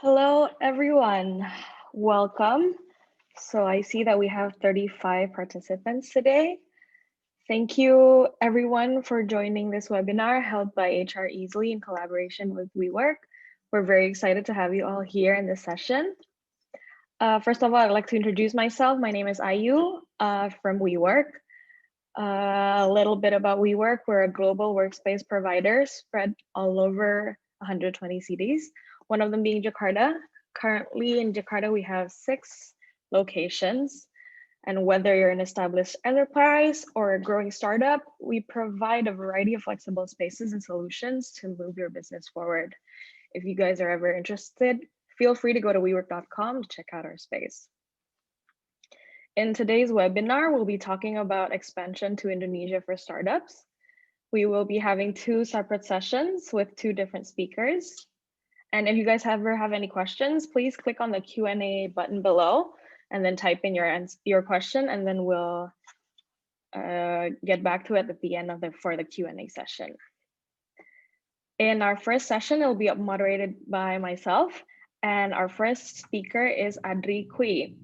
Hello, everyone. Welcome. So I see that we have 35 participants today. Thank you, everyone, for joining this webinar held by HReasily in collaboration with WeWork. We're very excited to have you all here in this session. First of all, I'd like to introduce myself. My name is Ayu from WeWork. A little bit about WeWork. We're a global workspace provider spread all over 120 cities, one of them being Jakarta. Currently in Jakarta, we have 6 locations. And whether you're an established enterprise or a growing startup, we provide a variety of flexible spaces and solutions to move your business forward. If you guys are ever interested, feel free to go to wework.com to check out our space. In today's webinar, we'll be talking about expansion to Indonesia for startups. We will be having 2 separate sessions with 2 different speakers. And if you guys ever have any questions, please click on the Q&A button below and then type in your question, and then we'll get back to it at the end of for the Q&A session. In our first session, it will be moderated by myself, and our first speaker is Adri Kwee.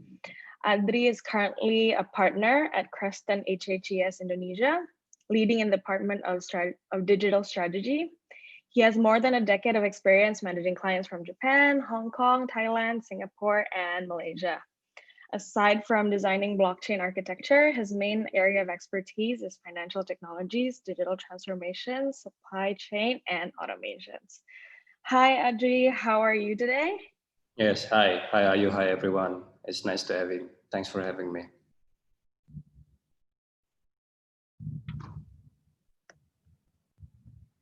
Adri is currently a partner at Kreston HHES Indonesia, leading in the Department of Digital Strategy. He has more than a decade of experience managing clients from Japan, Hong Kong, Thailand, Singapore, and Malaysia. Aside from designing blockchain architecture, his main area of expertise is financial technologies, digital transformation, supply chain, and automations. Hi, Adri, how are you today? Yes, hi. Hi, Ayu. Hi, everyone. It's nice to have you. Thanks for having me.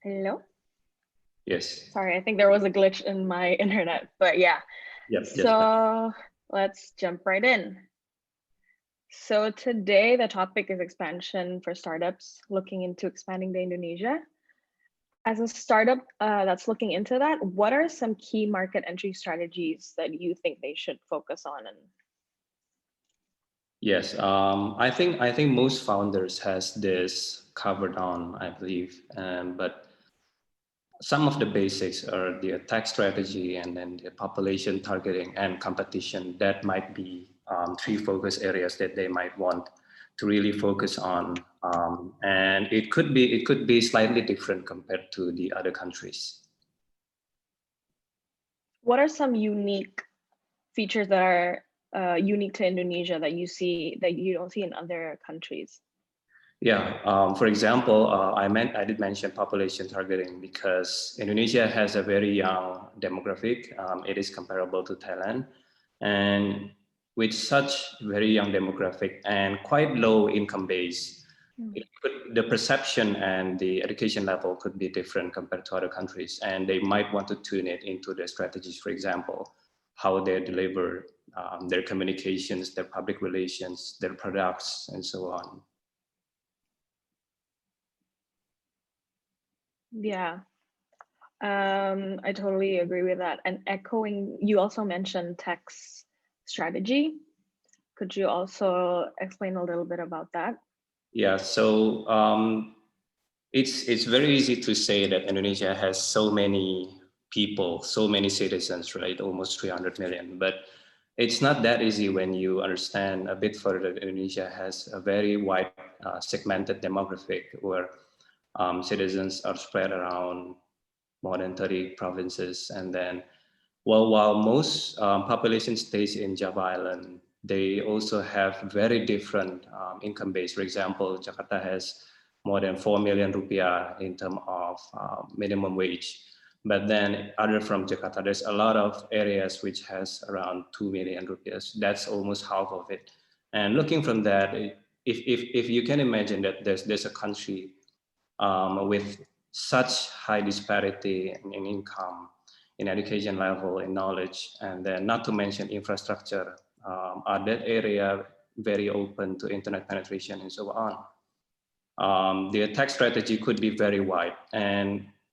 Hello? Yes. Sorry, I think there was a glitch in my internet, but yeah. Yep. So let's jump right in. So today the topic is expansion for startups looking into expanding to Indonesia. As a startup that's looking into that, what are some key market entry strategies that you think they should focus on? Yes, I think most founders has this covered on, I believe, but some of the basics are the attack strategy and then the population targeting and competition. That might be 3 focus areas that they might want to really focus on, and it could be slightly different compared to the other countries. What are some unique features that are unique to Indonesia that you don't see in other countries? Yeah, for example, I did mention population targeting because Indonesia has a very young demographic. It is comparable to Thailand, and with such very young demographic and quite low income base, the perception and the education level could be different compared to other countries, and they might want to tune it into their strategies. For example, how they deliver their communications, their public relations, their products, and so on. Yeah, I totally agree with that. And echoing, you also mentioned tax strategy. Could you also explain a little bit about that? Yeah, so it's very easy to say that Indonesia has so many people, so many citizens, right? Almost 300 million. But it's not that easy when you understand a bit further that Indonesia has a very wide segmented demographic where citizens are spread around more than 30 provinces. And then, well, while most population stays in Java Island, they also have very different income base. For example, Jakarta has more than 4 million rupiah in terms of minimum wage. But then other from Jakarta, there's a lot of areas which has around 2 million rupiahs. That's almost half of it. And looking from that, if you can imagine that there's a country with such high disparity in income, in education level, in knowledge, and then not to mention infrastructure, are that area very open to internet penetration and so on. The attack strategy could be very wide,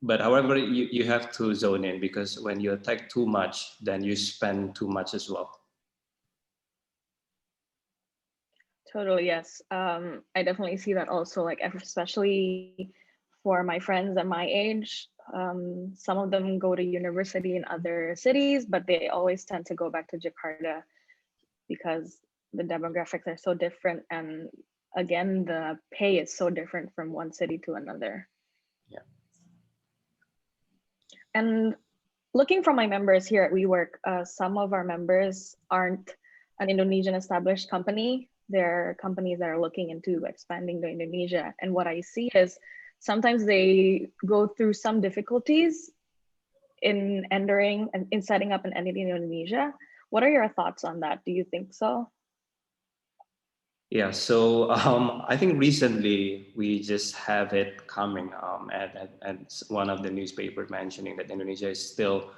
but however, you have to zone in because when you attack too much, then you spend too much as well. Totally, yes. I definitely see that also, like especially for my friends at my age. Some of them go to university in other cities, but they always tend to go back to Jakarta because the demographics are so different, and again, the pay is so different from one city to another. Yeah. And looking from my members here at WeWork, some of our members aren't an Indonesian established company. They're companies that are looking into expanding to Indonesia. And what I see is sometimes they go through some difficulties in entering and in setting up an entity in Indonesia. What are your thoughts on that? Do you think so? Yeah, so I think recently we just have it coming at one of the newspapers mentioning that Indonesia is still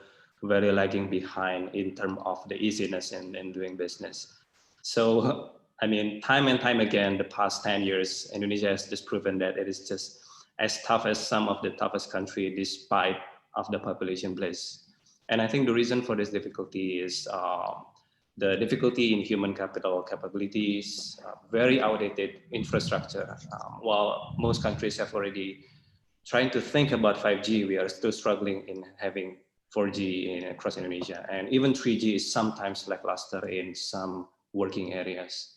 very lagging behind in terms of the easiness in doing business. So, I mean, time and time again, the past 10 years, Indonesia has just proven that it is just as tough as some of the toughest country despite of the population base. And I think the reason for this difficulty is the difficulty in human capital capabilities, very outdated infrastructure. While most countries have already trying to think about 5G, we are still struggling in having 4G across Indonesia. And even 3G is sometimes lackluster in some working areas.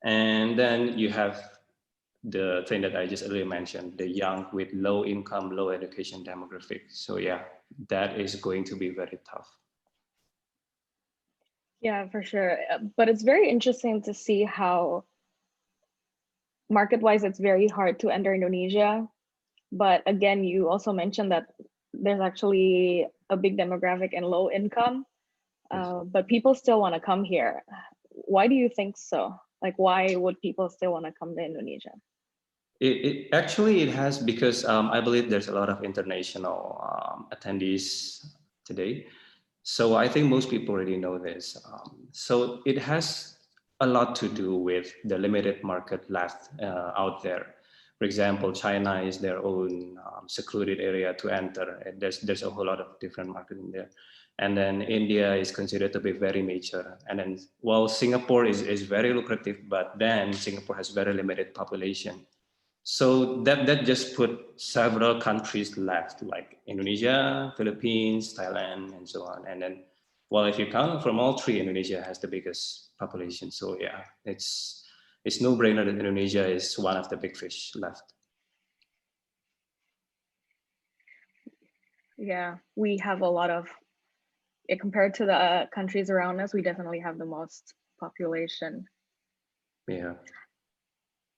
And then you have the thing that I just earlier mentioned, the young with low income, low education demographic. So yeah, that is going to be very tough. Yeah, for sure. But it's very interesting to see how market-wise, it's very hard to enter Indonesia. But again, you also mentioned that there's actually a big demographic and low income, but people still want to come here. Why do you think so? Like, why would people still want to come to Indonesia? It actually it has because I believe there's a lot of international attendees today. So I think most people already know this. So it has a lot to do with the limited market left out there. For example, China is their own secluded area to enter. And there's a whole lot of different market in there. And then India is considered to be very mature. And then, well, Singapore is very lucrative, but then Singapore has very limited population. So that just put several countries left, like Indonesia, Philippines, Thailand, and so on. And then, well, if you count from all three, Indonesia has the biggest population. So yeah, it's no brainer that Indonesia is one of the big fish left. Yeah, we have a lot of compared to the countries around us, we definitely have the most population. Yeah.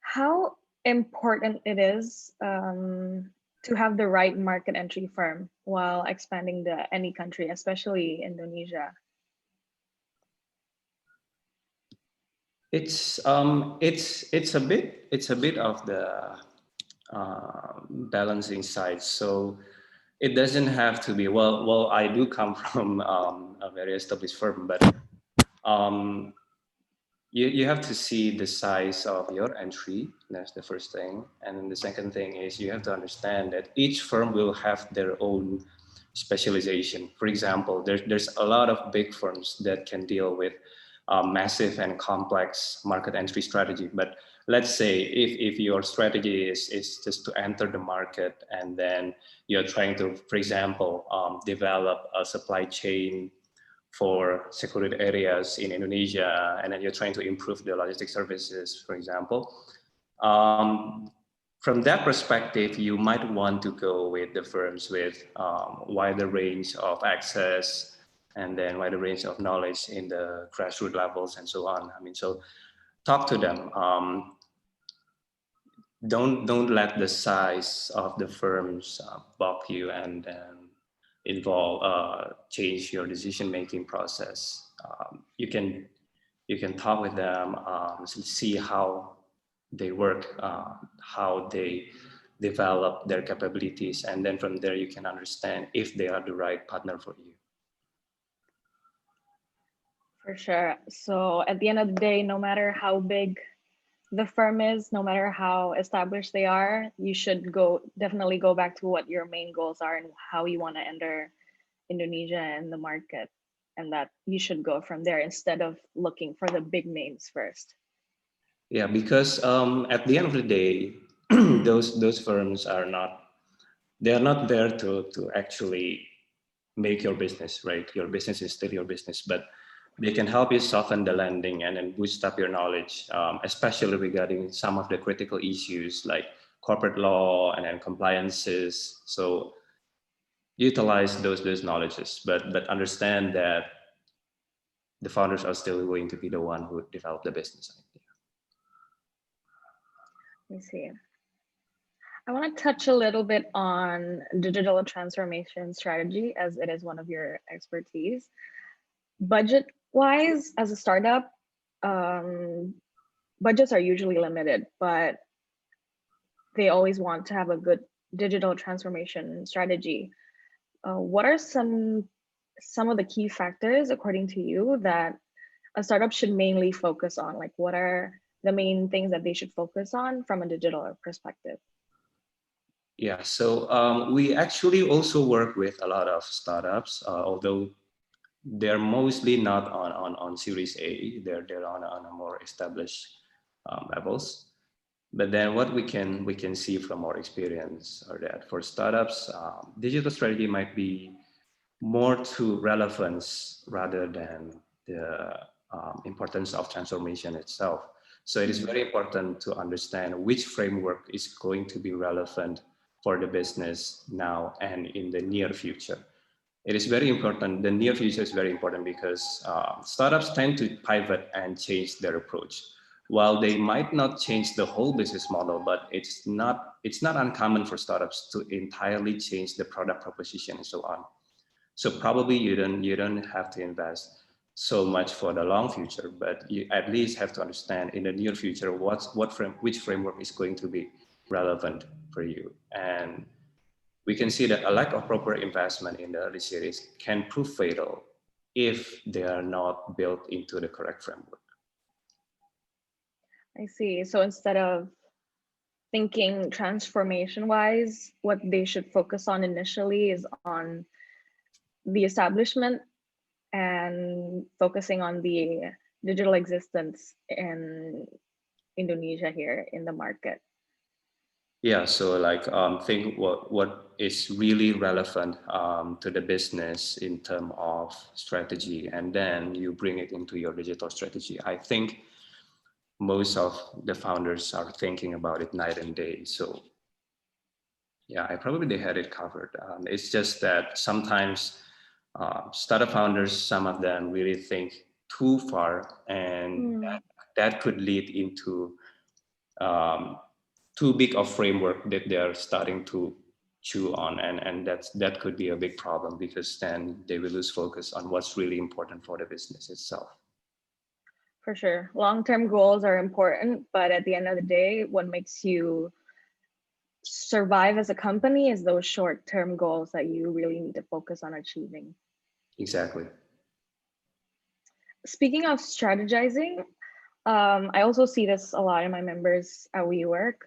How important it is to have the right market entry firm while expanding to any country, especially Indonesia? It's a bit of the balancing side. So it doesn't have to be well. I do come from a very established firm, but um, you have to see the size of your entry. That's the first thing, and then the second thing is you have to understand that each firm will have their own specialization. For example, there's a lot of big firms that can deal with massive and complex market entry strategy. But let's say if your strategy is just to enter the market, and then you're trying to, for example, develop a supply chain for secluded areas in Indonesia, and then you're trying to improve the logistic services, for example. Um, from that perspective, you might want to go with the firms with wider range of access, and then wider range of knowledge in the grassroots levels and so on. I mean, so talk to them. Don't let the size of the firms balk you and involve change your decision making process. You can talk with them, see how they work, how they develop their capabilities, and then from there you can understand if they are the right partner for you. For sure. So at the end of the day, no matter how big the firm is, no matter how established they are, you should definitely go back to what your main goals are and how you want to enter Indonesia and the market, and that you should go from there instead of looking for the big names first. Yeah, because at the end of the day, those firms are not, they are not there to actually make your business, right? Your business is still your business, but they can help you soften the landing and then boost up your knowledge, especially regarding some of the critical issues like corporate law and then compliances. So utilize those knowledges, but understand that the founders are still going to be the one who develop the business idea. Let me see. I want to touch a little bit on digital transformation strategy, as it is one of your expertise. Budget wise, as a startup, budgets are usually limited, but they always want to have a good digital transformation strategy. What are some of the key factors, according to you, that a startup should mainly focus on? Like, what are the main things that they should focus on from a digital perspective? Yeah, so we actually also work with a lot of startups, although they're mostly not on Series A. They're on a more established levels. But then what we can see from our experience are that for startups, digital strategy might be more to relevance rather than the importance of transformation itself. So it is very important to understand which framework is going to be relevant for the business now and in the near future. It is very important. The near future is very important because startups tend to pivot and change their approach. While they might not change the whole business model, but it's not uncommon for startups to entirely change the product proposition and so on. So probably you don't have to invest so much for the long future, but you at least have to understand in the near future which framework is going to be relevant for you. And we can see that a lack of proper investment in the early series can prove fatal if they are not built into the correct framework. I see. So instead of thinking transformation wise, what they should focus on initially is on the establishment and focusing on the digital existence in Indonesia here in the market. Yeah, so like think what is really relevant to the business in terms of strategy, and then you bring it into your digital strategy. I think most of the founders are thinking about it night and day. So yeah, I probably they had it covered. It's just that sometimes startup founders, some of them really think too far, and that could lead into too big of framework that they're starting to chew on, and that could be a big problem, because then they will lose focus on what's really important for the business itself. For sure. Long-term goals are important, but at the end of the day, what makes you survive as a company is those short-term goals that you really need to focus on achieving. Exactly. Speaking of strategizing, I also see this a lot in my members at WeWork.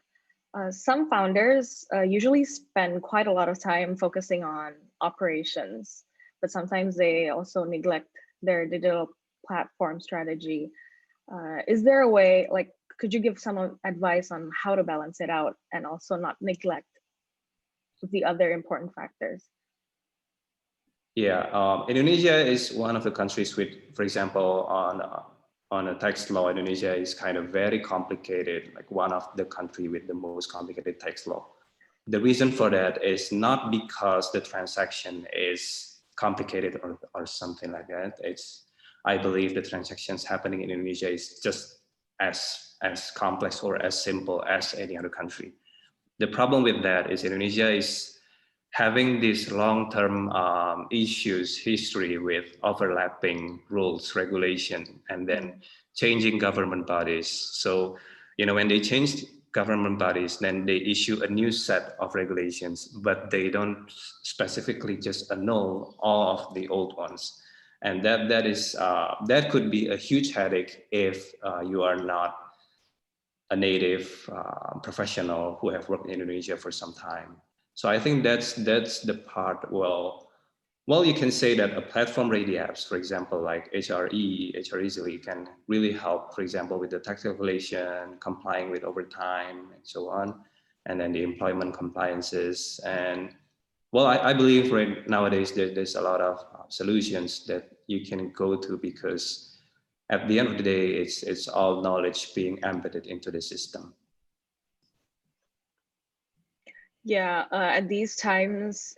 Some founders usually spend quite a lot of time focusing on operations, but sometimes they also neglect their digital platform strategy. Is there a way, like, could you give some advice on how to balance it out and also not neglect the other important factors? Yeah, Indonesia is one of the countries with, for example, on a tax law, Indonesia is kind of very complicated, like one of the country with the most complicated tax law. The reason for that is not because the transaction is complicated or something like that. I believe the transactions happening in Indonesia is just as complex or as simple as any other country. The problem with that is Indonesia is having this long-term issues, history with overlapping rules, regulation, and then changing government bodies. So, when they change government bodies, then they issue a new set of regulations, but they don't specifically just annul all of the old ones. And that could be a huge headache if you are not a native professional who have worked in Indonesia for some time. So I think that's the part. Well, you can say that a platform-ready apps, for example, like HReasily, can really help, for example, with the tax calculation, complying with overtime, and so on, and then the employment compliances. And well, I believe right nowadays there's a lot of solutions that you can go to, because at the end of the day, it's all knowledge being embedded into the system. Yeah, at these times,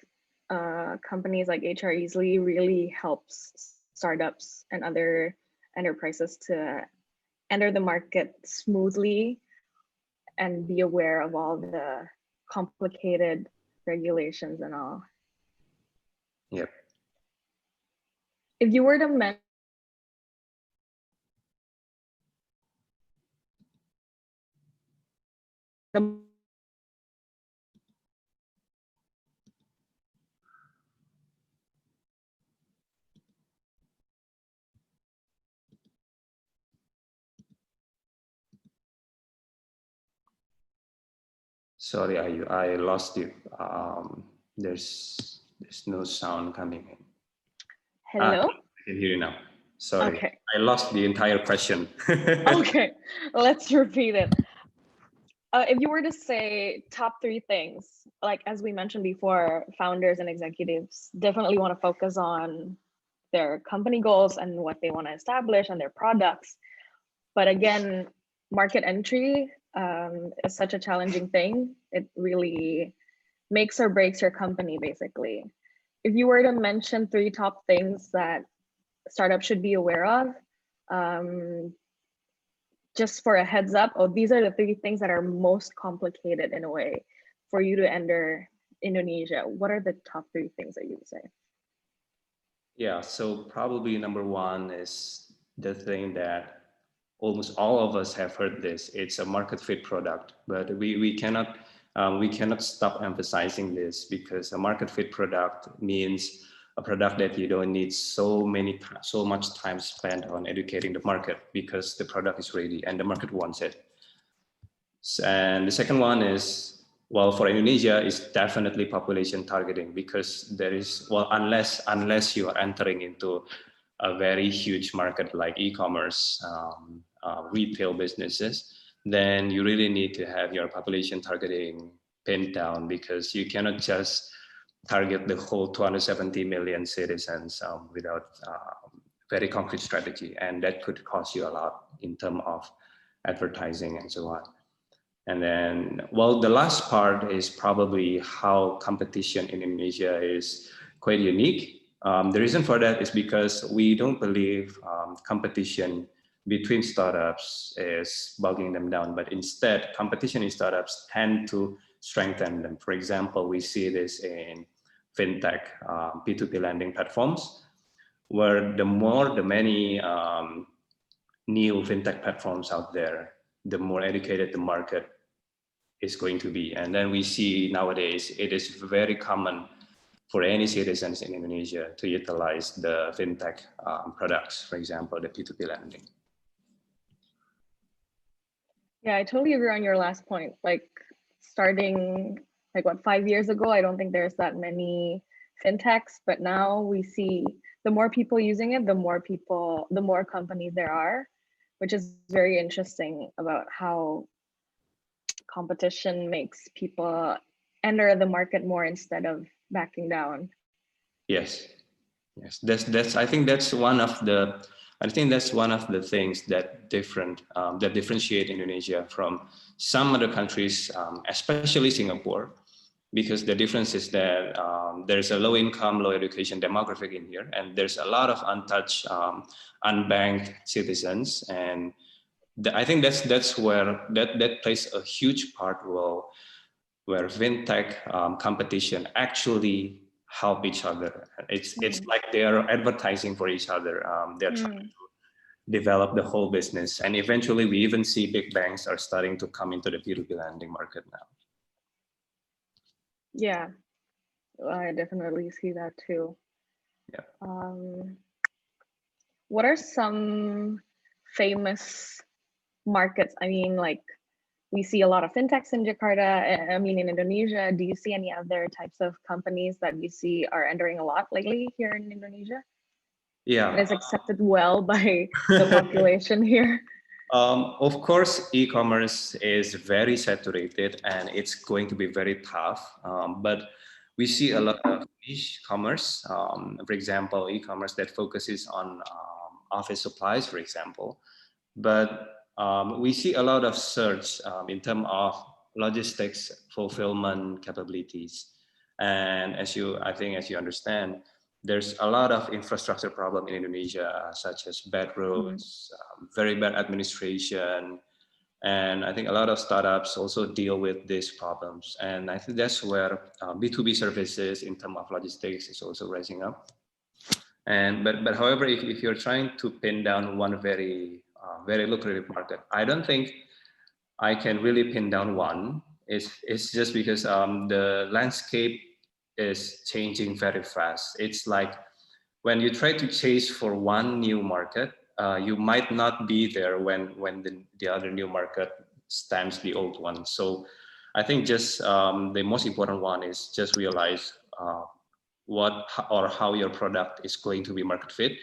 companies like HReasily really helps startups and other enterprises to enter the market smoothly and be aware of all the complicated regulations and all. Yep. If you were to mention the Sorry, I lost you. There's no sound coming in. hello? I can hear you now. Sorry, Okay. I lost the entire question. Okay, let's repeat it. If you were to say top 3 things, like as we mentioned before, founders and executives definitely want to focus on their company goals and what they want to establish and their products. But again, market entry is such a challenging thing. It really makes or breaks your company, basically. If you were to mention 3 top things that startups should be aware of, just for a heads up, these are the 3 things that are most complicated in a way for you to enter Indonesia. What are the top 3 things that you would say? Yeah, so probably number 1 is the thing that almost all of us have heard this. It's a market fit product, but we cannot stop emphasizing this, because a market fit product means a product that you don't need so much time spent on educating the market, because the product is ready and the market wants it. And the second one is, well, for Indonesia, is definitely population targeting, because there is, well, unless you are entering into a very huge market like e-commerce, retail businesses, then you really need to have your population targeting pinned down, because you cannot just target the whole 270 million citizens without very concrete strategy, and that could cost you a lot in terms of advertising and so on. And then, well, the last part is probably how competition in Indonesia is quite unique. The reason for that is because we don't believe competition between startups is bogging them down, but instead competition in startups tend to strengthen them. For example, we see this in fintech, P2P lending platforms, where the many new fintech platforms out there, the more educated the market is going to be. And then we see nowadays it is very common for any citizens in Indonesia to utilize the fintech products, for example, the P2P lending. Yeah, I totally agree on your last point. Like starting like what, 5 years ago, I don't think there's that many fintechs, but now we see the more people using it, the more companies there are, which is very interesting about how competition makes people enter the market more instead of backing down. Yes, yes, that's. I think that's one of the. I think that's one of the things that differentiate Indonesia from some other countries, especially Singapore, because the difference is that there's a low income, low education demographic in here, and there's a lot of untouched, unbanked citizens, and I think that's where that plays a huge part role, where fintech competition actually help each other. It's like they are advertising for each other. They're trying to develop the whole business, and eventually we even see big banks are starting to come into the P2P lending market now. Yeah, I definitely see that too. Yeah. What are some famous markets? I mean, like we see a lot of fintechs in Jakarta. I mean, in Indonesia, do you see any other types of companies that you see are entering a lot lately here in Indonesia? Yeah. It is accepted well by the population here. Of course, e-commerce is very saturated and it's going to be very tough. But we see a lot of niche commerce. For example, e-commerce that focuses on office supplies, for example. But we see a lot of search in terms of logistics fulfillment capabilities. And I think as you understand, there's a lot of infrastructure problem in Indonesia, such as bad roads, very bad administration. And I think a lot of startups also deal with these problems. And I think that's where B2B services in terms of logistics is also rising up. And but however, if you're trying to pin down one very lucrative market, I don't think I can really pin down one. It's just because the landscape is changing very fast. It's like when you try to chase for one new market, you might not be there when the other new market stamps the old one. So I think just the most important one is just realize what or how your product is going to be market fit,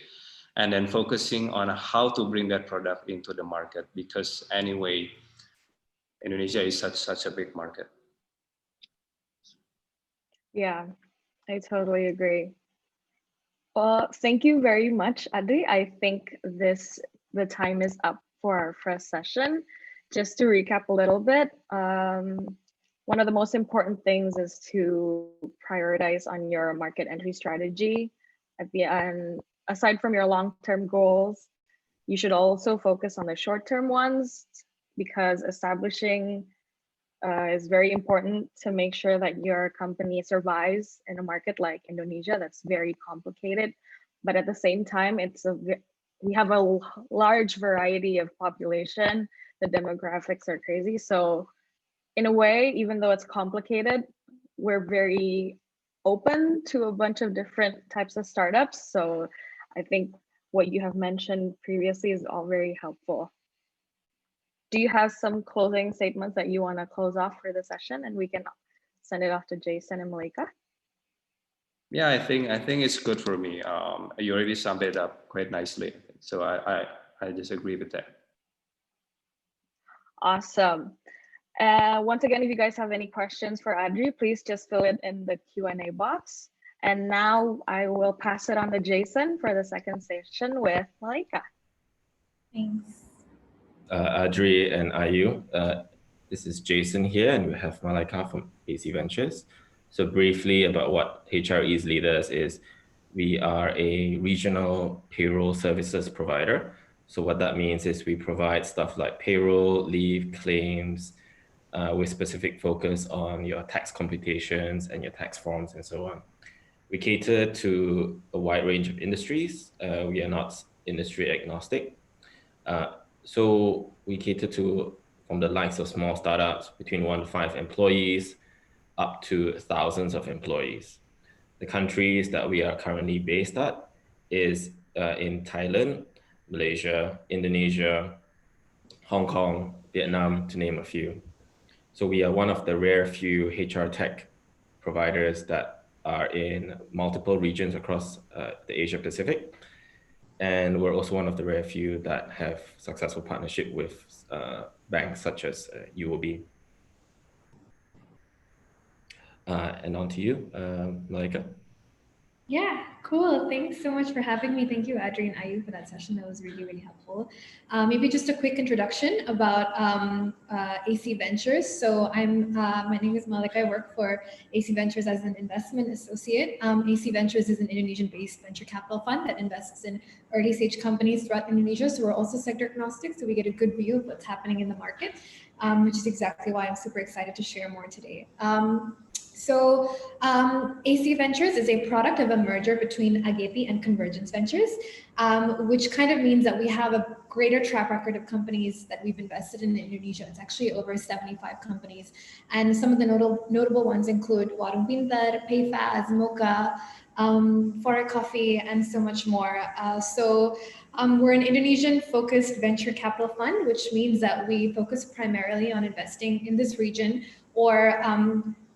and then focusing on how to bring that product into the market, because anyway, Indonesia is such a big market. Yeah, I totally agree. Thank you very much, Adri. I think the time is up for our first session. Just to recap a little bit, one of the most important things is to prioritize on your market entry strategy. At the end, aside from your long-term goals, you should also focus on the short-term ones, because establishing is very important to make sure that your company survives in a market like Indonesia that's very complicated. But at the same time, we have a large variety of population. The demographics are crazy. So in a way, even though it's complicated, we're very open to a bunch of different types of startups. So I think what you have mentioned previously is all very helpful. Do you have some closing statements that you want to close off for the session, and we can send it off to Jason and Maliekah? Yeah, I think it's good for me. You already summed it up quite nicely. So I just agree with that. Awesome. Once again, if you guys have any questions for Adri, please just fill it in the Q&A box. And now I will pass it on to Jason for the second session with Maliekah. Thanks. Adri and Ayu, this is Jason here, and we have Maliekah from AC Ventures. So briefly about what HReasily does is We are a regional payroll services provider. So what that means is we provide stuff like payroll, leave, claims, with specific focus on your tax computations and your tax forms and so on. We cater to a wide range of industries. We are not industry agnostic. So we cater to from the likes of small startups between 1 to 5 employees up to thousands of employees. The countries that we are currently based at is in Thailand, Malaysia, Indonesia, Hong Kong, Vietnam, to name a few. So we are one of the rare few HR tech providers that are in multiple regions across the Asia Pacific. And we're also one of the rare few that have successful partnership with banks such as UOB. And on to you, Maliekah. Yeah, cool. Thanks so much for having me. Thank you, Adri and Ayu, for that session. That was really, really helpful. Maybe just a quick introduction about AC Ventures. So my name is Maliekah. I work for AC Ventures as an investment associate. AC Ventures is an Indonesian-based venture capital fund that invests in early stage companies throughout Indonesia. So we're also sector agnostic, so we get a good view of what's happening in the market, which is exactly why I'm super excited to share more today. AC Ventures is a product of a merger between Ageti and Convergence Ventures, which kind of means that we have a greater track record of companies that we've invested in Indonesia. It's actually over 75 companies. And some of the notable ones include Warung Pintar, PayFast, Mocha, Foreign Coffee, and so much more. We're an Indonesian-focused venture capital fund, which means that we focus primarily on investing in this region, or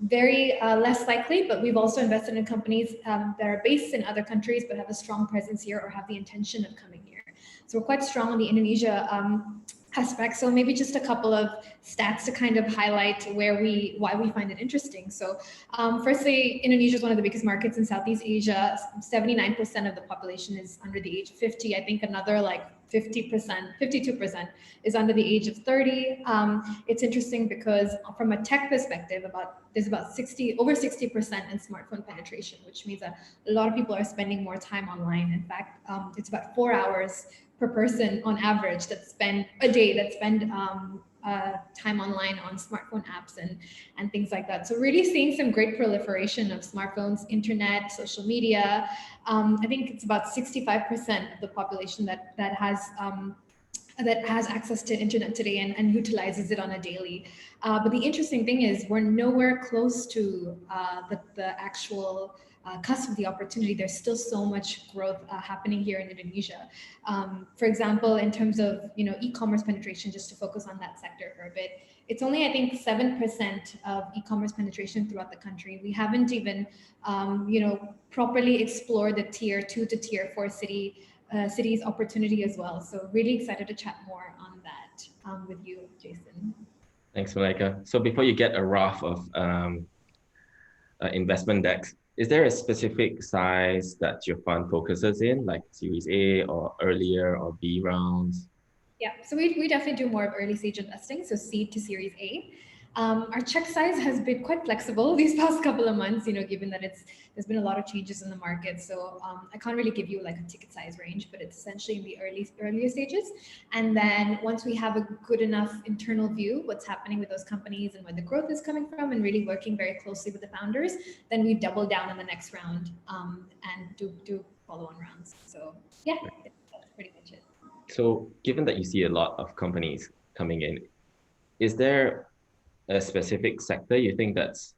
very less likely, but we've also invested in companies that are based in other countries but have a strong presence here or have the intention of coming here. So we're quite strong on the Indonesia aspect. So maybe just a couple of stats to kind of highlight why we find it interesting. So firstly, Indonesia is one of the biggest markets in Southeast Asia. 79% of the population is under the age of 50. I think another like 50%, 52% is under the age of 30. It's interesting because from a tech perspective, there's over 60% in smartphone penetration, which means that a lot of people are spending more time online. In fact, it's about 4 hours per person on average that spend time online on smartphone apps and things like that. So really seeing some great proliferation of smartphones, internet, social media. I think it's about 65% of the population that has access to internet today and utilizes it on a daily. But the interesting thing is we're nowhere close to the actual cusp of the opportunity. There's still so much growth happening here in Indonesia. For example, in terms of e-commerce penetration, just to focus on that sector for a bit, it's only I think 7% of e-commerce penetration throughout the country. We haven't even properly explored the tier 2 to tier 4 cities opportunity as well. So really excited to chat more on that with you, Jason. Thanks, Maliekah. So before you get a raft of investment decks, is there a specific size that your fund focuses in, like Series A or earlier or B rounds? Yeah, so we definitely do more of early stage investing, so seed to Series A. Our check size has been quite flexible these past couple of months, given that there's been a lot of changes in the market. So I can't really give you like a ticket size range, but it's essentially in the earlier stages. And then once we have a good enough internal view, what's happening with those companies and where the growth is coming from, and really working very closely with the founders, then we double down in the next round and do follow-on rounds. So yeah, that's pretty much it. So given that you see a lot of companies coming in, is there a specific sector you think that's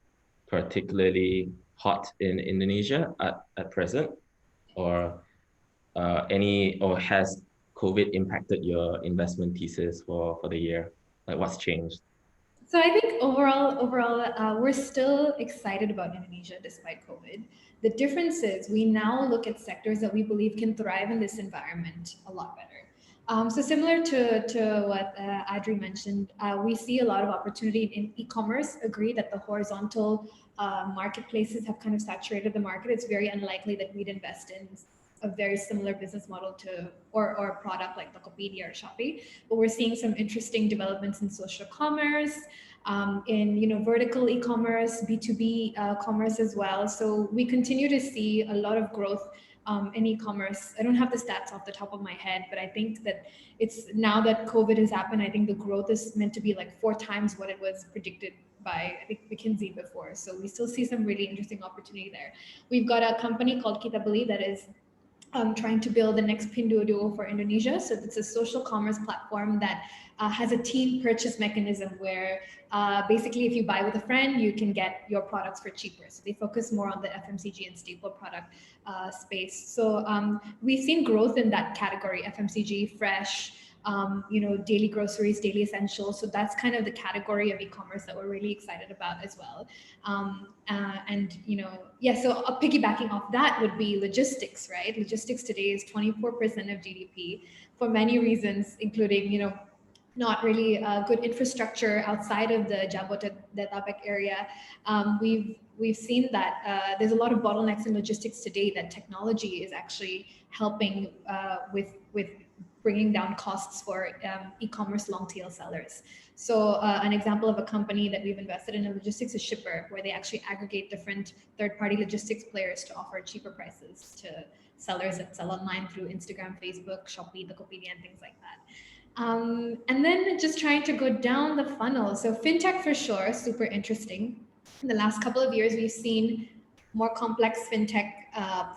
particularly hot in Indonesia at present, or has COVID impacted your investment thesis for the year? Like what's changed? So I think overall, we're still excited about Indonesia despite COVID. The difference is we now look at sectors that we believe can thrive in this environment a lot better. So similar to what Adri mentioned, we see a lot of opportunity in e-commerce. Agree that the horizontal marketplaces have kind of saturated the market. It's very unlikely that we'd invest in a very similar business model or a product like Tokopedia or Shopee, but we're seeing some interesting developments in social commerce, in vertical e-commerce, B2B commerce as well. So we continue to see a lot of growth in e-commerce. I don't have the stats off the top of my head, but I think that it's now that COVID has happened, I think the growth is meant to be like 4 times what it was predicted by, I think, McKinsey before. So we still see some really interesting opportunity there. We've got a company called Kita Beli that is trying to build the next Pinduoduo for Indonesia. So it's a social commerce platform that has a team purchase mechanism where basically if you buy with a friend, you can get your products for cheaper. So they focus more on the FMCG and staple product space. So we've seen growth in that category, FMCG, fresh, daily groceries, daily essentials. So that's kind of the category of e-commerce that we're really excited about as well. So piggybacking off that would be logistics, right? Logistics today is 24% of GDP for many reasons, including, not really good infrastructure outside of the Jabodetabek area. We've seen that there's a lot of bottlenecks in logistics today that technology is actually helping with bringing down costs for e-commerce long tail sellers. So an example of a company that we've invested in logistics is Shipper, where they actually aggregate different third-party logistics players to offer cheaper prices to sellers that sell online through Instagram, Facebook, Shopee, Tokopedia, and things like that. And then just trying to go down the funnel. So fintech for sure, super interesting. In the last couple of years, we've seen more complex fintech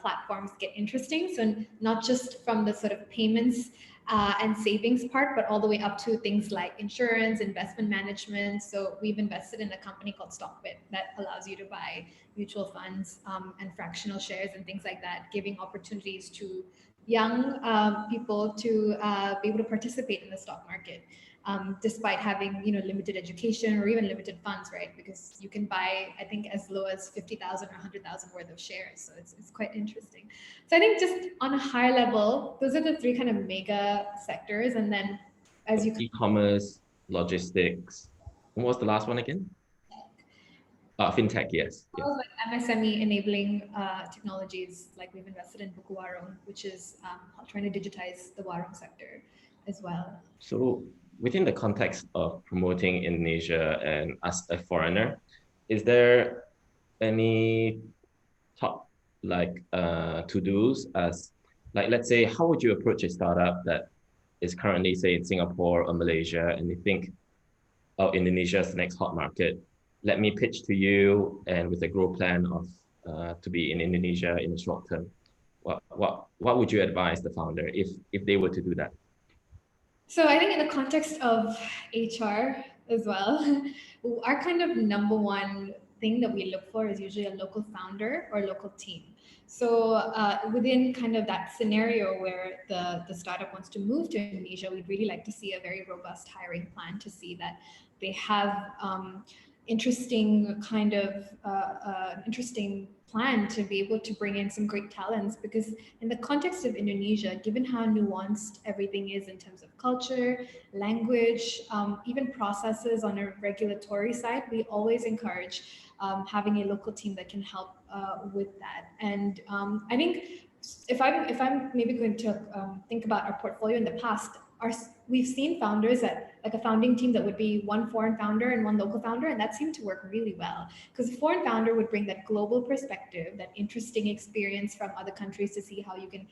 platforms get interesting. So not just from the sort of payments and savings part, but all the way up to things like insurance, investment management. So we've invested in a company called StockBit that allows you to buy mutual funds and fractional shares and things like that, giving opportunities to young people to be able to participate in the stock market, despite having limited education or even limited funds, right? Because you can buy, I think, as low as 50,000 or 100,000 worth of shares. So it's quite interesting. So I think just on a high level, those are the 3 kind of mega sectors. And then as you e-commerce, logistics, and what's the last one again? Fintech, yes. Like MSME enabling technologies, like we've invested in Buku Warung, which is trying to digitize the warung sector as well. So within the context of promoting Indonesia and as a foreigner, is there any top to-dos as, like, let's say, how would you approach a startup that is currently, say, in Singapore or Malaysia, and you think, oh, Indonesia is the next hot market. Let me pitch to you, and with a growth plan of to be in Indonesia in the short term. What would you advise the founder if they were to do that? So I think in the context of HR as well, our kind of number one thing that we look for is usually a local founder or local team. So within kind of that scenario where the startup wants to move to Indonesia, we'd really like to see a very robust hiring plan to see that they have interesting plan to be able to bring in some great talents, because in the context of Indonesia, given how nuanced everything is in terms of culture, language, even processes on a regulatory side, we always encourage having a local team that can help with that. And I think if I'm maybe going to think about our portfolio in the past, we've seen founders that, like a founding team that would be 1 foreign founder and 1 local founder, and that seemed to work really well, because the foreign founder would bring that global perspective, that interesting experience from other countries to see how you can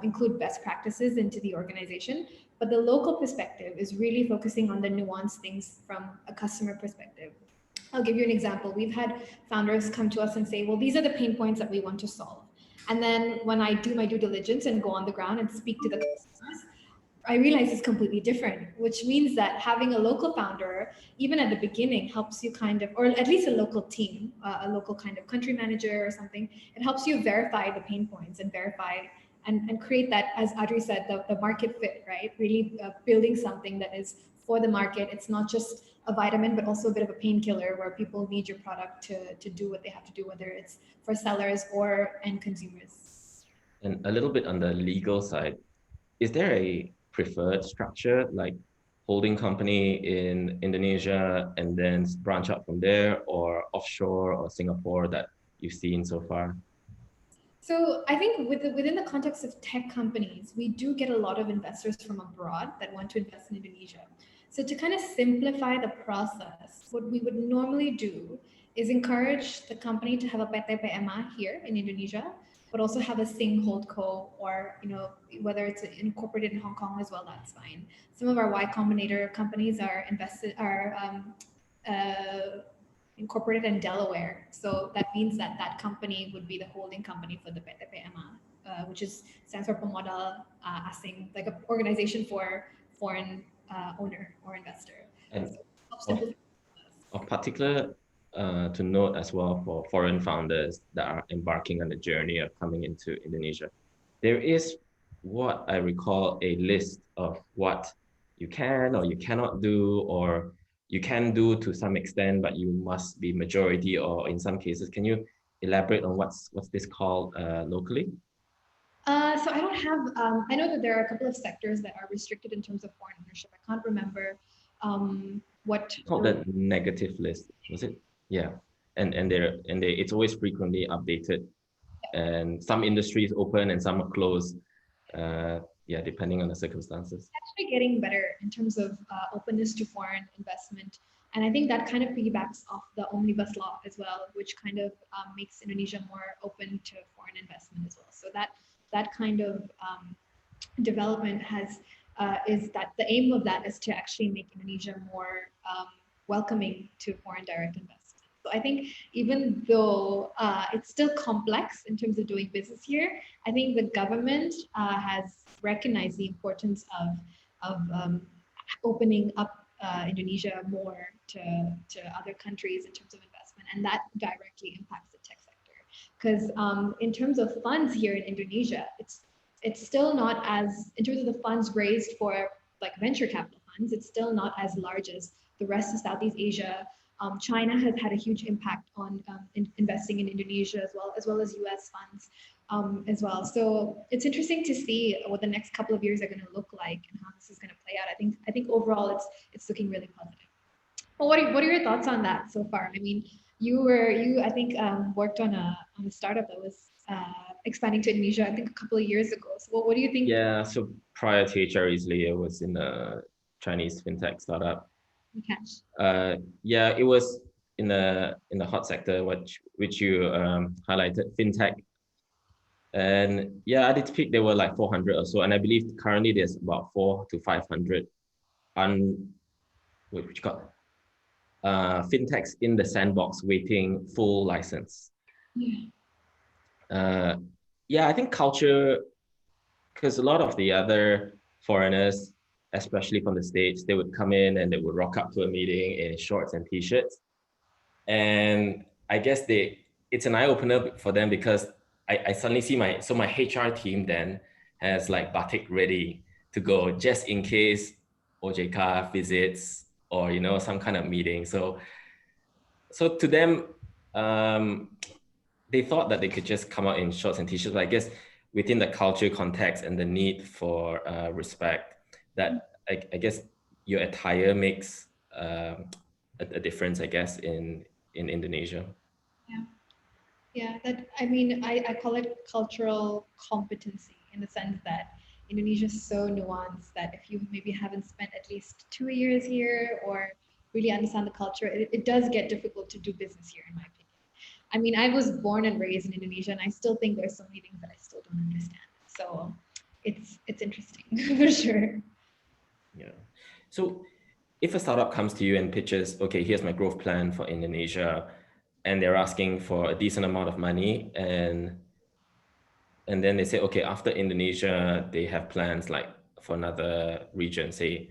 include best practices into the organization. But the local perspective is really focusing on the nuanced things from a customer perspective. I'll give you an example. We've had founders come to us and say, well, these are the pain points that we want to solve. And then when I do my due diligence and go on the ground and speak to the customers, I realize it's completely different, which means that having a local founder, even at the beginning, helps you kind of, or at least a local team, a local kind of country manager or something, it helps you verify the pain points and verify and create that, as Adri said, the market fit, right? Really building something that is for the market. It's not just a vitamin, but also a bit of a painkiller where people need your product to do what they have to do, whether it's for sellers or end consumers. And a little bit on the legal side, is there a preferred structure, like holding company in Indonesia and then branch out from there, or offshore or Singapore that you've seen so far? So I think within the context of tech companies, we do get a lot of investors from abroad that want to invest in Indonesia. So to kind of simplify the process, what we would normally do is encourage the company to have a PT PMA here in Indonesia. but also have a Sing holdco, or whether it's incorporated in Hong Kong as well, that's fine. Some of our Y Combinator companies are incorporated in Delaware, so that means that that company would be the holding company for the PMA, which stands for Pemodal Asing, like an organization for foreign owner or investor. And So of particular to note as well for foreign founders that are embarking on the journey of coming into Indonesia, there is what I recall a list of what you can or you cannot do, or you can do to some extent, but you must be majority, or in some cases, can you elaborate on what's this called locally? So I don't have, I know that there are a couple of sectors that are restricted in terms of foreign ownership. I can't remember what. Called the negative list, was it? Yeah. And it's always frequently updated. And some industries open and some are closed. Yeah, depending on the circumstances. It's actually getting better in terms of openness to foreign investment. And I think that kind of piggybacks off the omnibus law as well, which kind of makes Indonesia more open to foreign investment as well. So that kind of development is that the aim of that is to actually make Indonesia more welcoming to foreign direct investment. So I think even though it's still complex in terms of doing business here, I think the government has recognized the importance of opening up Indonesia more to other countries in terms of investment, and that directly impacts the tech sector. Because in terms of funds here in Indonesia, it's still not as, in terms of the funds raised for like venture capital funds, it's still not as large as the rest of Southeast Asia. China has had a huge impact on investing in Indonesia as well as US funds as well. So it's interesting to see what the next couple of years are going to look like and how this is going to play out. I think overall it's looking really positive. Well, what are your thoughts on that so far? I mean, you I think worked on a startup that was expanding to Indonesia, I think a couple of years ago. So what do you think? Yeah, so prior to HReasily, I was in a Chinese fintech startup. Yeah, it was in the hot sector, which you highlighted, fintech. And yeah, at its peak, there were like 400 or so. And I believe currently there's about 400 to 500 fintechs in the sandbox waiting full license. Yeah. Yeah, I think culture, because a lot of the other foreigners, especially from the States, they would come in and they would rock up to a meeting in shorts and t-shirts. And I guess it's an eye-opener for them, because I suddenly see my HR team then has like batik ready to go just in case OJK visits or, some kind of meeting. So to them, they thought that they could just come out in shorts and t-shirts. But I guess within the culture context and the need for respect, that I guess your attire makes a difference, I guess, in Indonesia. Yeah, I mean, I call it cultural competency, in the sense that Indonesia is so nuanced that if you maybe haven't spent at least 2 years here or really understand the culture, it does get difficult to do business here, in my opinion. I mean, I was born and raised in Indonesia, and I still think there's so many things that I still don't understand. So it's interesting for sure. Yeah. So if a startup comes to you and pitches, okay, here's my growth plan for Indonesia, and they're asking for a decent amount of money, and then they say, okay, after Indonesia, they have plans like for another region, say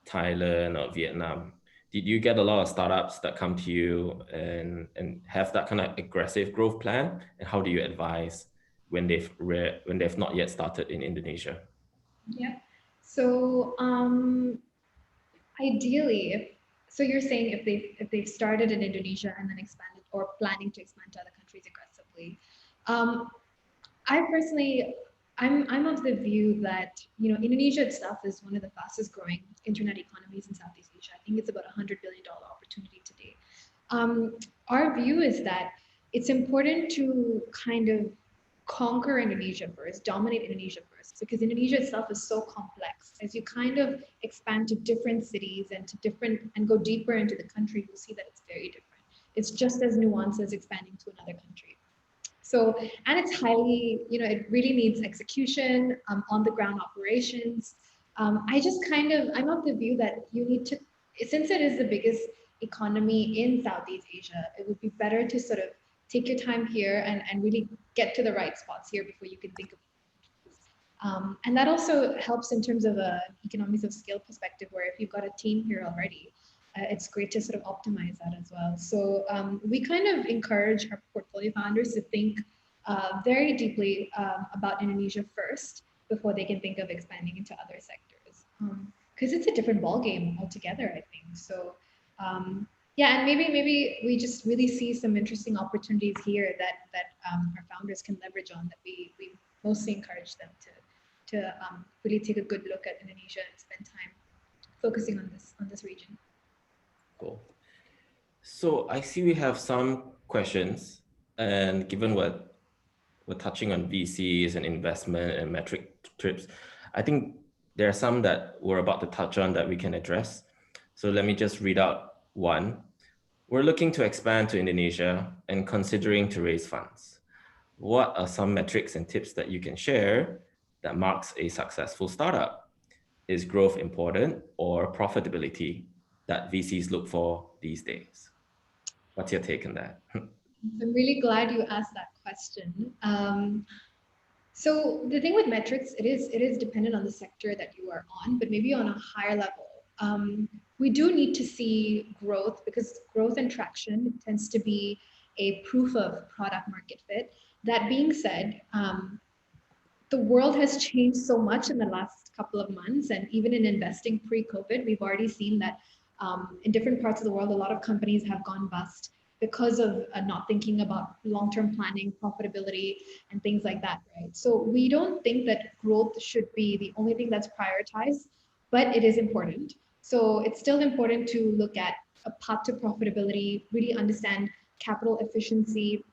Thailand or Vietnam. Did you get a lot of startups that come to you and have that kind of aggressive growth plan? And how do you advise when they've not yet started in Indonesia? Yeah. So ideally, so you're saying if they've started in Indonesia and then expanded or planning to expand to other countries aggressively, I personally, I'm of the view that Indonesia itself is one of the fastest growing internet economies in Southeast Asia. I think it's about $100 billion opportunity today. Our view is that it's important to kind of conquer Indonesia first, dominate Indonesia first, because Indonesia itself is so complex. As you kind of expand to different cities and go deeper into the country, you'll see that it's very different. It's just as nuanced as expanding to another country. So, and it's highly, it really needs execution, on the ground operations. I'm of the view that you need to, since it is the biggest economy in Southeast Asia, it would be better to sort of take your time here and really get to the right spots here before you can think of. And that also helps in terms of an economies of scale perspective, where if you've got a team here already, it's great to sort of optimize that as well. So we kind of encourage our portfolio founders to think very deeply about Indonesia first before they can think of expanding into other sectors. Because it's a different ballgame altogether, I think. So yeah, and maybe we just really see some interesting opportunities here that our founders can leverage on, that we mostly encourage them to really take a good look at Indonesia and spend time focusing on this region. Cool. So I see we have some questions, and given we're touching on VCs and investment and metric trips, I think there are some that we're about to touch on that we can address. So let me just read out one. We're looking to expand to Indonesia and considering to raise funds. What are some metrics and tips that you can share that marks a successful startup? Is growth important or profitability that VCs look for these days? What's your take on that? I'm really glad you asked that question. So the thing with metrics, it is dependent on the sector that you are on, but maybe on a higher level. We do need to see growth, because growth and traction tends to be a proof of product market fit. That being said, the world has changed so much in the last couple of months, and even in investing pre-COVID, we've already seen that in different parts of the world, a lot of companies have gone bust because of not thinking about long-term planning, profitability, and things like that, right? So we don't think that growth should be the only thing that's prioritized, but it is important. So it's still important to look at a path to profitability, really understand capital efficiency.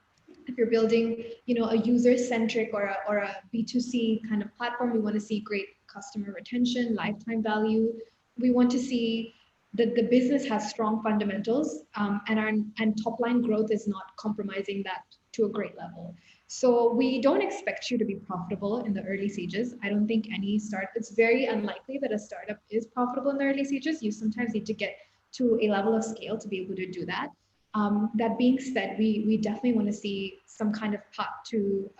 If you're building, a user-centric or a B2C kind of platform, we want to see great customer retention, lifetime value. We want to see that the business has strong fundamentals, and top line growth is not compromising that to a great level. So we don't expect you to be profitable in the early stages. I don't think it's very unlikely that a startup is profitable in the early stages. You sometimes need to get to a level of scale to be able to do that. That being said, we definitely want to see some kind of path to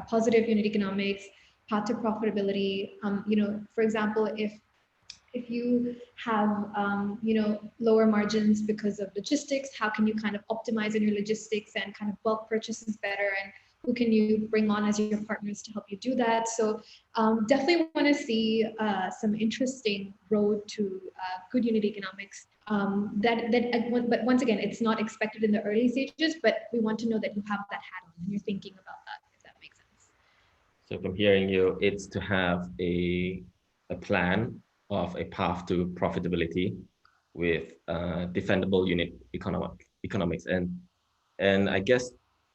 positive unit economics, path to profitability. For example, if you have lower margins because of logistics, how can you kind of optimize on your logistics and kind of bulk purchases better, and who can you bring on as your partners to help you do that? So definitely want to see some interesting road to good unit economics. But once again, it's not expected in the early stages, but we want to know that you have that hat on and you're thinking about that, if that makes sense. So from hearing you, it's to have a plan of a path to profitability with defendable unit economics. And I guess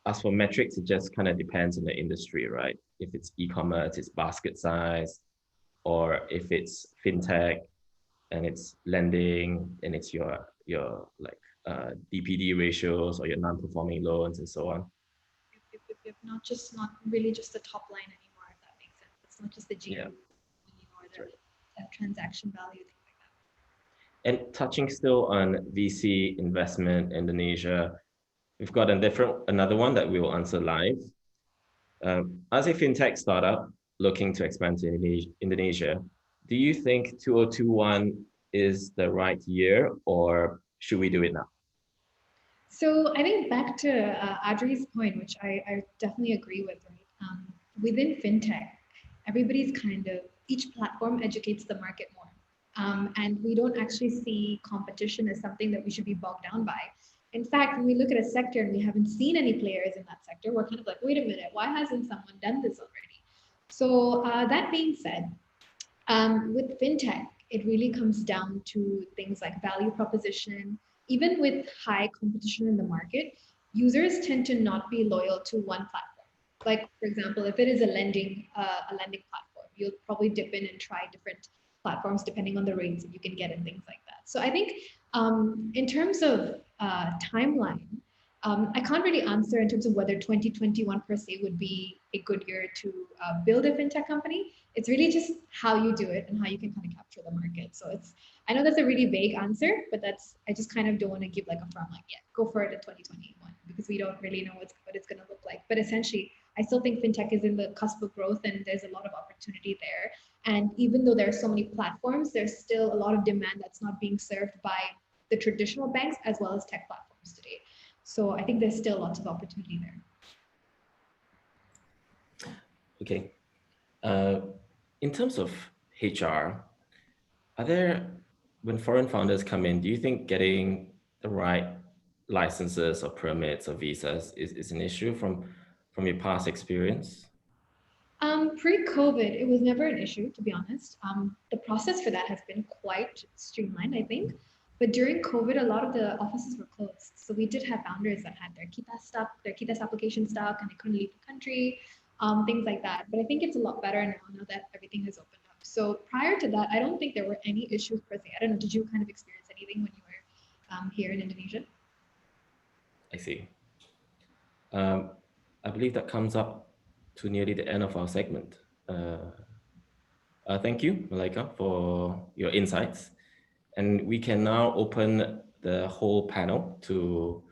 as for metrics, it just kind of depends on the industry, right? If it's e-commerce, it's basket size, or if it's fintech and it's lending and it's your like DPD ratios or your non-performing loans and so on. Not really just the top line anymore, if that makes sense. It's not just the GMV anymore, the transaction value, things like that. And touching still on VC investment in Indonesia, we've got another one that we will answer live. As a fintech startup looking to expand to Indonesia, do you think 2021 is the right year, or should we do it now? So I think back to Adri's point, which I definitely agree with, right? Within fintech, each platform educates the market more. And we don't actually see competition as something that we should be bogged down by. In fact, when we look at a sector and we haven't seen any players in that sector, we're kind of like, wait a minute, why hasn't someone done this already? So that being said, with fintech, it really comes down to things like value proposition. Even with high competition in the market, users tend to not be loyal to one platform. Like, for example, if it is a lending platform, you'll probably dip in and try different platforms depending on the rates that you can get and things like that. So I think in terms of timeline, I can't really answer in terms of whether 2021 per se would be a good year to build a fintech company. It's really just how you do it and how you can kind of capture the market. So I know that's a really vague answer, but I just kind of don't want to give like a firm like, yeah, go for it in 2021 because we don't really know what it's going to look like. But essentially, I still think fintech is in the cusp of growth and there's a lot of opportunity there. And even though there are so many platforms, there's still a lot of demand that's not being served by the traditional banks as well as tech platforms today. So I think there's still lots of opportunity there. Okay. In terms of HR, when foreign founders come in, do you think getting the right licenses or permits or visas is an issue from your past experience? Pre-COVID, it was never an issue, to be honest. The process for that has been quite streamlined, I think. But during COVID, a lot of the offices were closed. So we did have founders that had their KITAS application stuck and they couldn't leave the country, things like that. But I think it's a lot better now that everything has opened up. So prior to that, I don't think there were any issues per se. I don't know, did you kind of experience anything when you were here in Indonesia? I see. I believe that comes up to nearly the end of our segment. Thank you, Maliekah, for your insights. And we can now open the whole panel to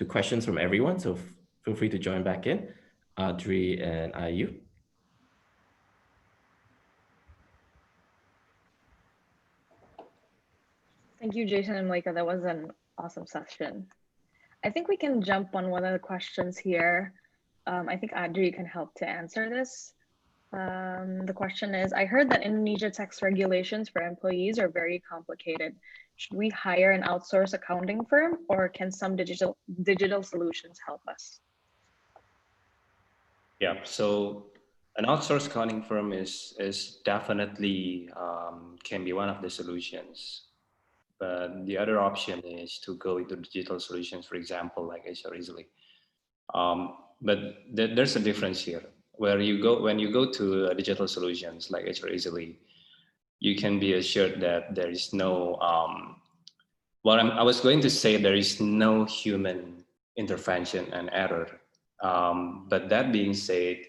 questions from everyone. So feel free to join back in, Adri and Ayu. Thank you, Jason and Maliekah. That was an awesome session. I think we can jump on one of the questions here. I think Adri can help to answer this. The question is, I heard that Indonesia tax regulations for employees are very complicated. Should we hire an outsourced accounting firm or can some digital solutions help us? Yeah, so an outsourced accounting firm is definitely can be one of the solutions. But the other option is to go into digital solutions, for example, like HReasily. But there's a difference here. When you go to digital solutions like HReasily, you can be assured that there is no, I was going to say there is no human intervention and error. But that being said,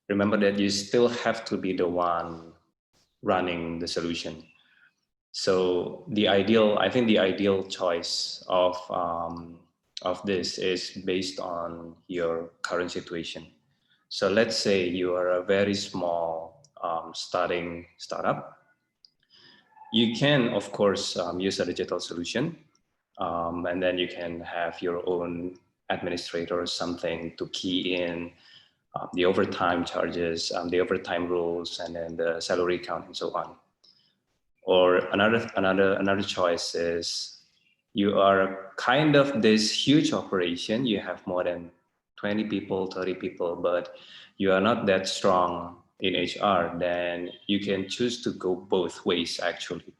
remember that you still have to be the one running the solution. So I think the ideal choice of this is based on your current situation. So let's say you are a very small startup. You can, of course, use a digital solution, and then you can have your own administrator or something to key in the overtime charges, the overtime rules, and then the salary count and so on. Or another choice is you are kind of this huge operation. You have more than 20 people, 30 people, but you are not that strong in HR. Then you can choose to go both ways actually.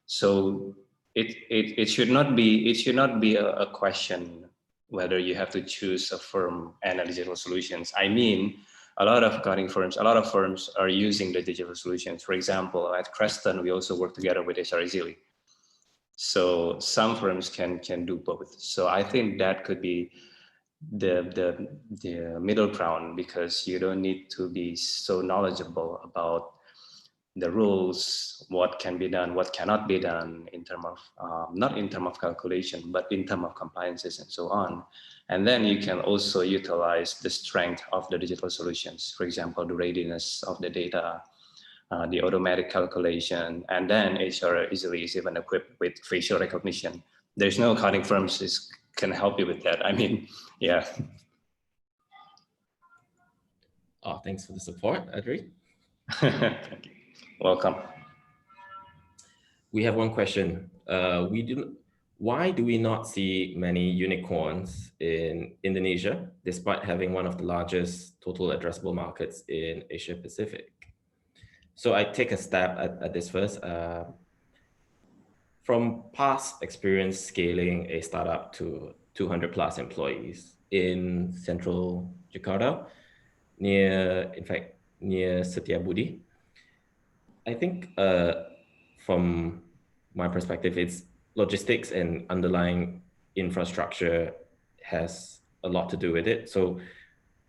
So it should not be a question whether you have to choose a firm and a digital solutions. I mean, a lot of accounting firms, a lot of firms are using the digital solutions. For example, at Kreston, we also work together with HReasily. So some firms can do both. So I think that could be the middle ground, because you don't need to be so knowledgeable about the rules, what can be done, what cannot be done in terms of, not in terms of calculation, but in terms of compliances and so on. And then you can also utilize the strength of the digital solutions. For example, the readiness of the data, the automatic calculation, and then HReasily is even equipped with facial recognition. There's no accounting firms can help you with that. I mean, yeah. Oh, thanks for the support, Adri. Thank you. Welcome. We have one question. Why do we not see many unicorns in Indonesia, despite having one of the largest total addressable markets in Asia Pacific? So I take a stab at this first. From past experience scaling a startup to 200 plus employees in central Jakarta, near Setiabudi, I think from my perspective, it's logistics and underlying infrastructure has a lot to do with it. So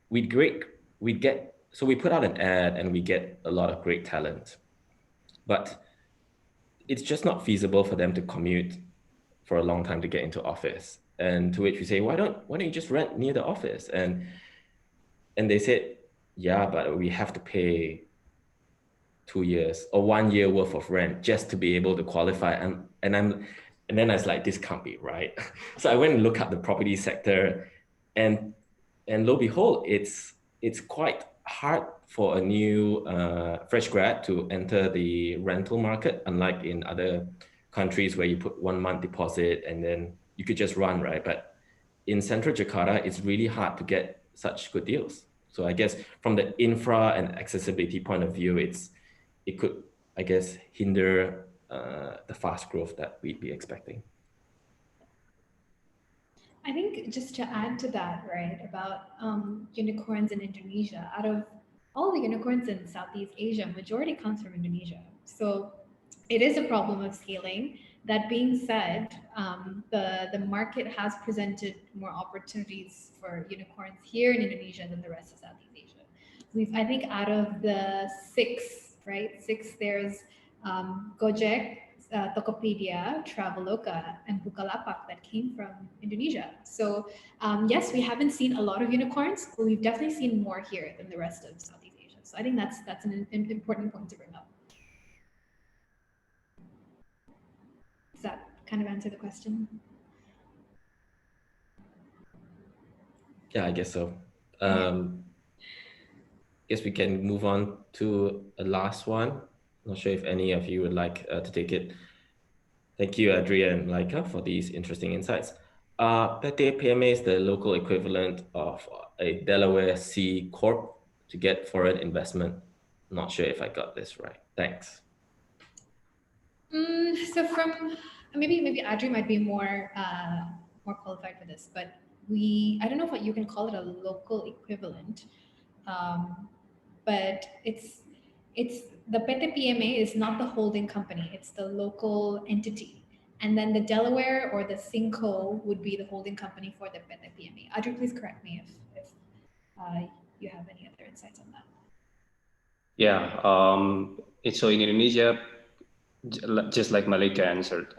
we put out an ad and we get a lot of great talent, but it's just not feasible for them to commute for a long time to get into office. And to which we say, why don't you just rent near the office? And they said, yeah, but we have to pay 2 years or 1 year worth of rent just to be able to qualify. And then I was like, this can't be right. So I went and looked at the property sector, and lo and behold, it's quite hard for a new fresh grad to enter the rental market, unlike in other countries where you put 1 month deposit and then you could just run, right? But in central Jakarta, it's really hard to get such good deals. So I guess from the infra and accessibility point of view, it could, I guess, hinder the fast growth that we'd be expecting. I think just to add to that, right, about unicorns in Indonesia, out of all the unicorns in Southeast Asia, majority comes from Indonesia. So it is a problem of scaling. That being said, the market has presented more opportunities for unicorns here in Indonesia than the rest of Southeast Asia. I think out of the six, there's Gojek, Tokopedia, Traveloka, and Bukalapak that came from Indonesia. So yes, we haven't seen a lot of unicorns, but we've definitely seen more here than the rest of Southeast Asia. So I think that's an important point to bring up. Does that kind of answer the question? Yeah, I guess so. Guess we can move on to a last one. Not sure if any of you would like to take it. Thank you, Adri and Maliekah, for these interesting insights. PT PMA is the local equivalent of a Delaware C Corp to get foreign investment. Not sure if I got this right. Thanks. So from maybe Adri might be more qualified for this, but I don't know if you can call it a local equivalent, but it's the PT PMA is not the holding company; it's the local entity, and then the Delaware or the Cinco would be the holding company for the PT PMA. Adri, please correct me if you have any other insights on that. Yeah, so in Indonesia, just like Maliekah answered,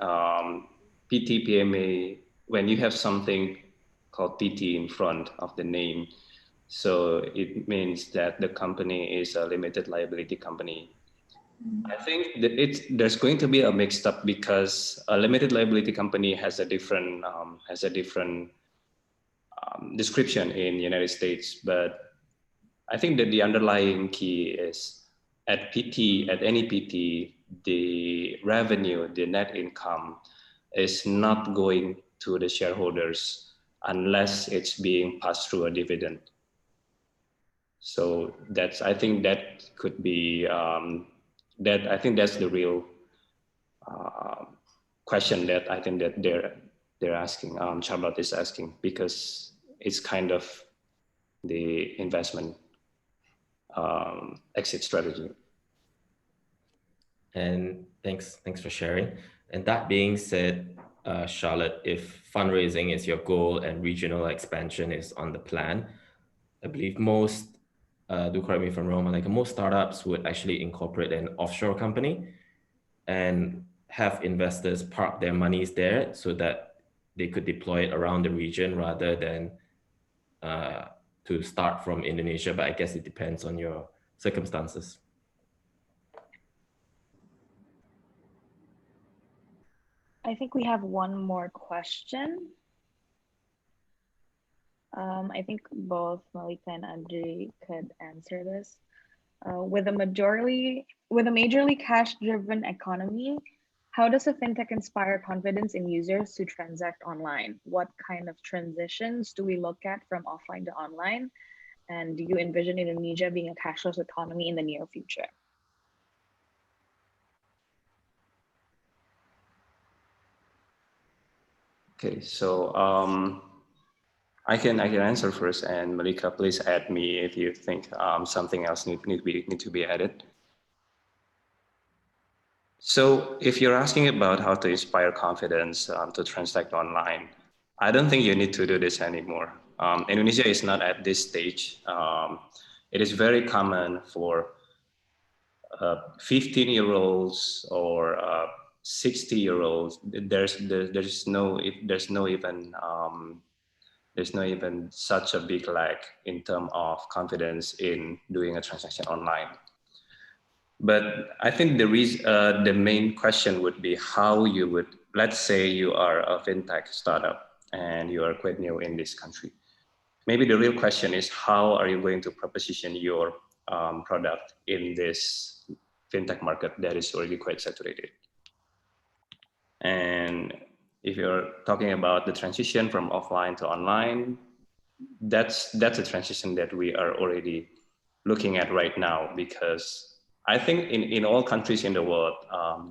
PT PMA, when you have something called PT in front of the name, so it means that the company is a limited liability company. I think that there's going to be a mixed up because a limited liability company has a different description in the United States, but I think that the underlying key is at any PT, the revenue, the net income is not going to the shareholders unless it's being passed through a dividend. So I think that could be, I think that's the real question that I think that they're asking, Charlotte is asking, because it's kind of the investment exit strategy. And thanks for sharing. And that being said, Charlotte, if fundraising is your goal and regional expansion is on the plan, I believe most, do correct me if I'm wrong, like most startups would actually incorporate an offshore company and have investors park their monies there so that they could deploy it around the region rather than to start from Indonesia. But I guess it depends on your circumstances. I think we have one more question. I think both Maliekah and Adri could answer this. With a majorly cash-driven economy, how does a fintech inspire confidence in users to transact online? What kind of transitions do we look at from offline to online? And do you envision Indonesia being a cashless economy in the near future? Okay, so I can answer first, and Maliekah, please add me if you think something else need to be added. So if you're asking about how to inspire confidence to transact online, I don't think you need to do this anymore. Indonesia is not at this stage. It is very common for 15-year-olds or 60-year-olds. There's no even such a big lag in terms of confidence in doing a transaction online. But I think the main question would be how you would, let's say you are a fintech startup and you are quite new in this country. Maybe the real question is how are you going to proposition your product in this fintech market that is already quite saturated? And if you're talking about the transition from offline to online, that's a transition that we are already looking at right now, because I think in all countries in the world,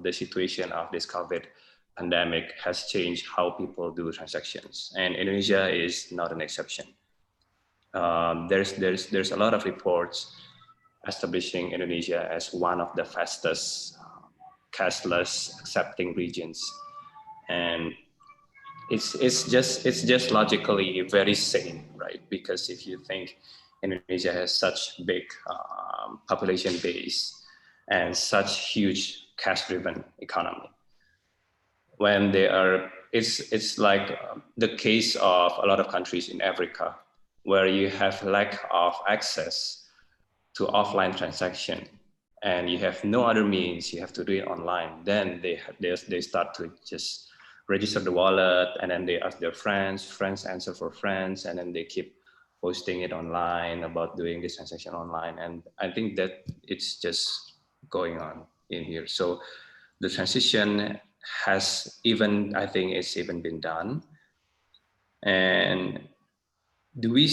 the situation of this COVID pandemic has changed how people do transactions, and Indonesia is not an exception. There's a lot of reports establishing Indonesia as one of the fastest cashless accepting regions, and it's just logically very sane, right? Because if you think Indonesia has such big population base and such huge cash-driven economy, when they are, it's like the case of a lot of countries in Africa, where you have lack of access to offline transaction, and you have no other means, you have to do it online. Then they start to just register the wallet, and then they ask their friends answer for friends, and then they keep posting it online about doing this transaction online. And I think that it's just going on in here. So the transition has even, I think it's even been done. And do we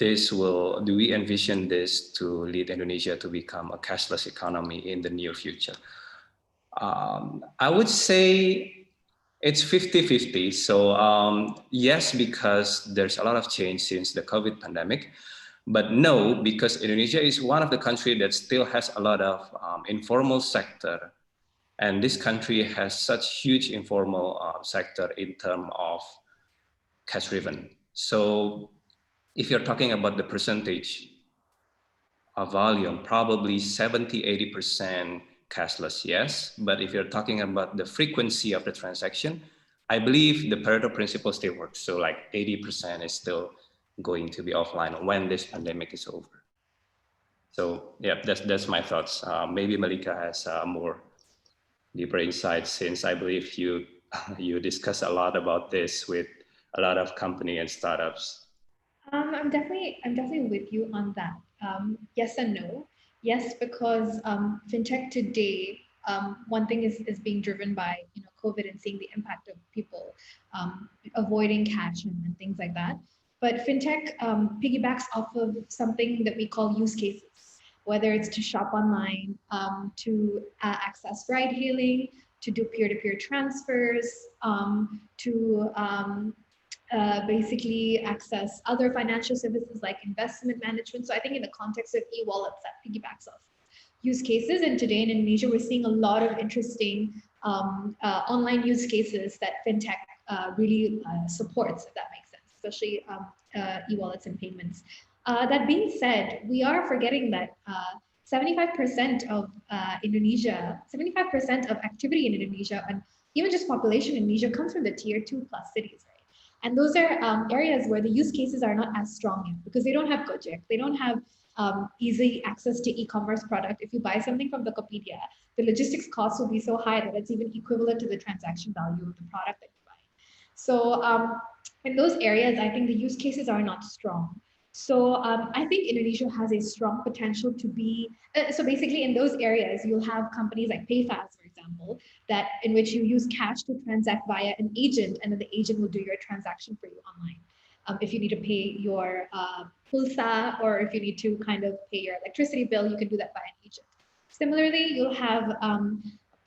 envision this to lead Indonesia to become a cashless economy in the near future? I would say it's 50-50. So yes, because there's a lot of change since the COVID pandemic, but no, because Indonesia is one of the countries that still has a lot of informal sector. And this country has such huge informal sector in terms of cash driven. So if you're talking about the percentage of volume, probably 70-80% cashless, yes. But if you're talking about the frequency of the transaction, I believe the Pareto principle still works. So like 80% is still going to be offline when this pandemic is over. So yeah, that's my thoughts. Maybe Maliekah has more deeper insights, since I believe you discuss a lot about this with a lot of company and startups. I'm definitely with you on that. Yes and no. Yes, because fintech today, one thing is being driven by COVID and seeing the impact of people avoiding cash and things like that. But fintech piggybacks off of something that we call use cases, whether it's to shop online, to access ride hailing, to do peer-to-peer transfers, to basically access other financial services like investment management. So I think in the context of e-wallets, that piggybacks off use cases. And today in Indonesia, we're seeing a lot of interesting online use cases that fintech really supports, if that makes sense, especially e-wallets and payments. That being said, we are forgetting that 75% of Indonesia, 75% of activity in Indonesia, and even just population in Indonesia, comes from the tier 2+ cities, right? And those are areas where the use cases are not as strong yet, because they don't have Gojek, they don't have easy access to e-commerce product. If you buy something from Tokopedia, the logistics costs will be so high that it's even equivalent to the transaction value of the product that you buy. So in those areas, I think the use cases are not strong. So I think Indonesia has a strong potential to be, so basically in those areas, you'll have companies like PayFast, for example, that in which you use cash to transact via an agent, and then the agent will do your transaction for you online. If you need to pay your pulsa, or if you need to kind of pay your electricity bill, you can do that by an agent. Similarly, you'll have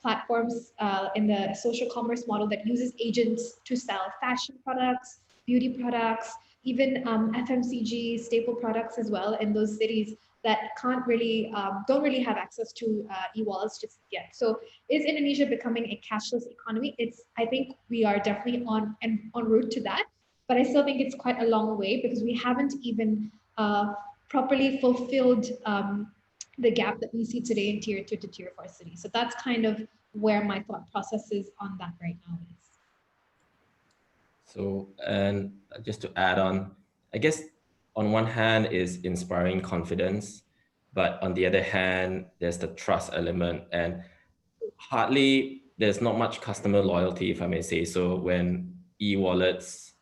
platforms in the social commerce model that uses agents to sell fashion products, beauty products, even FMCG staple products as well in those cities. that can't really, don't really have access to e-wallets just yet. So is Indonesia becoming a cashless economy? I think we are definitely on route to that, but I still think it's quite a long way because we haven't even properly fulfilled the gap that we see today in tier 2 to tier 4 cities. So that's kind of where my thought process is on that right now is. So, and just to add on, I guess on one hand is inspiring confidence, but on the other hand, there's the trust element, and hardly there's not much customer loyalty, if I may say so, when e-wallets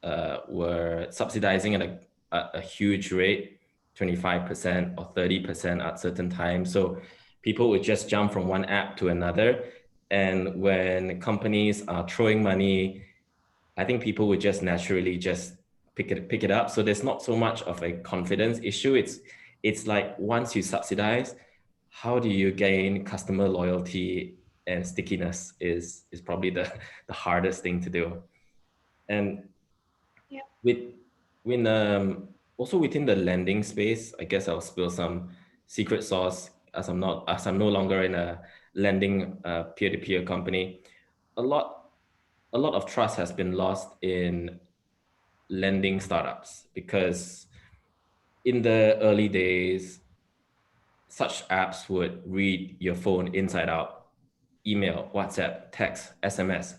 were subsidizing at a huge rate, 25% or 30% at certain times. So people would just jump from one app to another. And when companies are throwing money, I think people would just naturally just pick it up. So there's not so much of a confidence issue. It's like once you subsidize, how do you gain customer loyalty and stickiness is probably the hardest thing to do. And yeah, also within the lending space, I guess I'll spill some secret sauce as I'm no longer in a lending peer-to-peer company. A lot of trust has been lost in lending startups because in the early days, such apps would read your phone inside out, email, WhatsApp, text, SMS,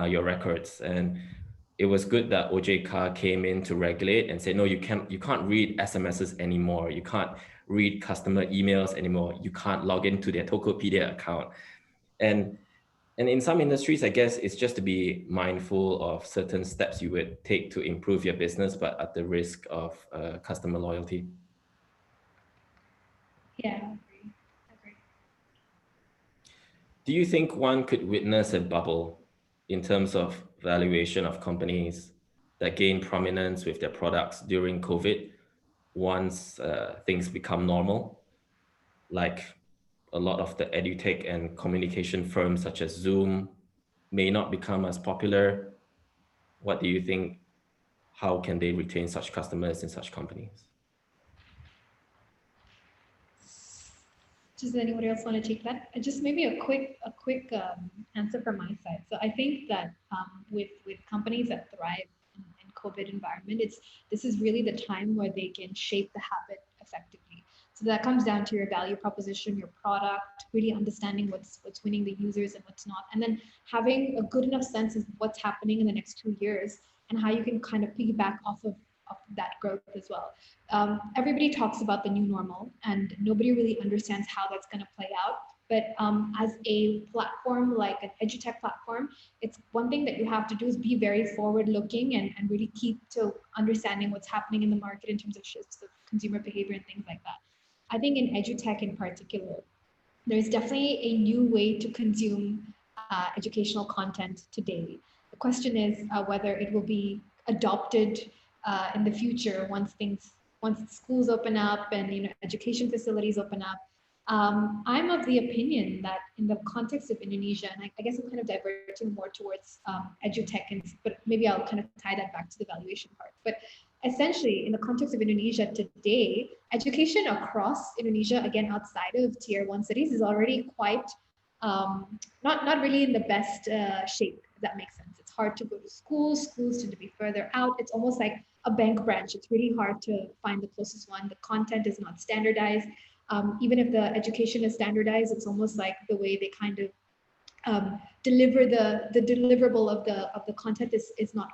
your records. And it was good that OJK came in to regulate and say, no, you can't read SMSs anymore. You can't read customer emails anymore. You can't log into their Tokopedia account. And in some industries, I guess it's just to be mindful of certain steps you would take to improve your business, but at the risk of customer loyalty. Yeah, I agree. Do you think one could witness a bubble in terms of valuation of companies that gain prominence with their products during COVID once things become normal? Like a lot of the edutech and communication firms such as Zoom may not become as popular. What do you think? How can they retain such customers in such companies? Does anybody else want to take that? Just maybe a quick answer from my side. So I think that with companies that thrive in COVID environment, this is really the time where they can shape the habit effectively. So that comes down to your value proposition, your product, really understanding what's winning the users and what's not, and then having a good enough sense of what's happening in the next 2 years and how you can kind of piggyback off of that growth as well. Everybody talks about the new normal and nobody really understands how that's going to play out. But as a platform like an edutech platform, it's one thing that you have to do is be very forward looking and really keep to understanding what's happening in the market in terms of shifts of consumer behavior and things like that. I think in edutech in particular, there's definitely a new way to consume educational content today. The question is whether it will be adopted in the future once schools open up and education facilities open up. I'm of the opinion that in the context of Indonesia, and I guess I'm kind of diverting more towards edutech, but maybe I'll kind of tie that back to the valuation part. But essentially, in the context of Indonesia today, education across Indonesia, again outside of tier 1 cities, is already quite not really in the best shape. If that makes sense. It's hard to go to schools. Schools tend to be further out. It's almost like a bank branch. It's really hard to find the closest one. The content is not standardized. Even if the education is standardized, it's almost like the way they kind of deliver the deliverable of the content is not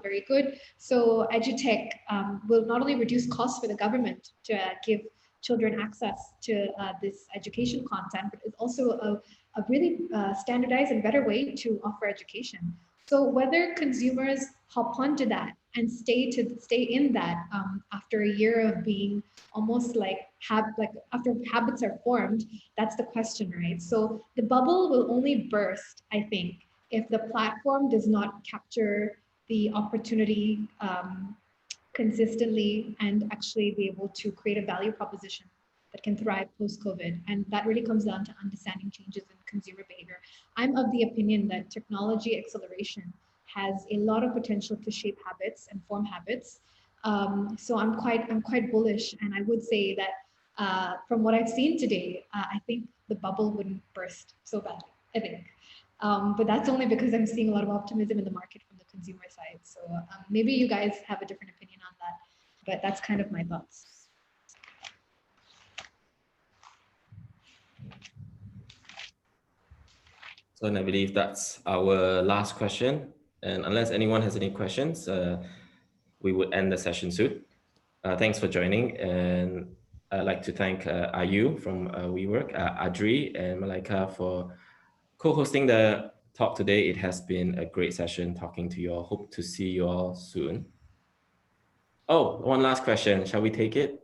very good. So edutech will not only reduce costs for the government to give children access to this education content, but it's also a really standardized and better way to offer education. So whether consumers hop onto that and stay in that after a year of being almost like after habits are formed, that's the question, right? So the bubble will only burst, I think, if the platform does not capture the opportunity consistently and actually be able to create a value proposition that can thrive post-COVID. And that really comes down to understanding changes in consumer behavior. I'm of the opinion that technology acceleration has a lot of potential to shape habits and form habits. So I'm quite bullish, and I would say that from what I've seen today, I think the bubble wouldn't burst so badly, I think. But that's only because I'm seeing a lot of optimism in the market from the consumer side. So maybe you guys have a different opinion on that, but that's kind of my thoughts. So I believe that's our last question. And unless anyone has any questions, we would end the session soon. Thanks for joining. And I'd like to thank Ayu from WeWork, Adri and Maliekah for co-hosting the talk today. It has been a great session talking to you all. Hope to see you all soon. Oh, one last question. Shall we take it?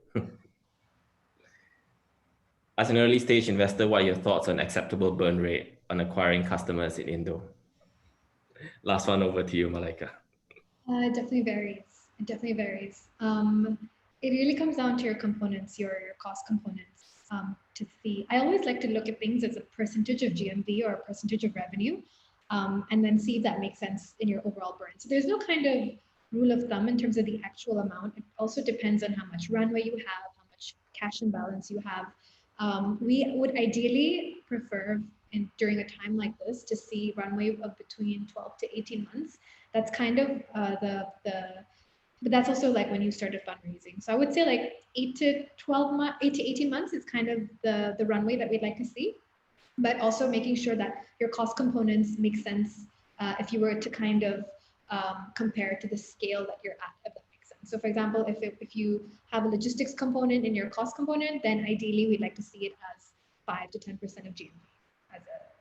As an early stage investor, what are your thoughts on acceptable burn rate on acquiring customers in Indo? Last one over to you, Maliekah. It definitely varies. It definitely varies. It really comes down to your components, your cost components to see. I always like to look at things as a percentage of GMV or a percentage of revenue, and then see if that makes sense in your overall burn. So there's no kind of rule of thumb in terms of the actual amount. It also depends on how much runway you have, how much cash and balance you have. We would ideally prefer during a time like this to see runway of between 12 to 18 months. That's kind of but that's also like when you started fundraising. So I would say like 8 to 18 months is kind of the runway that we'd like to see, but also making sure that your cost components make sense if you were to kind of compare to the scale that you're at, if that makes sense. So for example, if you have a logistics component in your cost component, then ideally we'd like to see it as 5 to 10% of GMV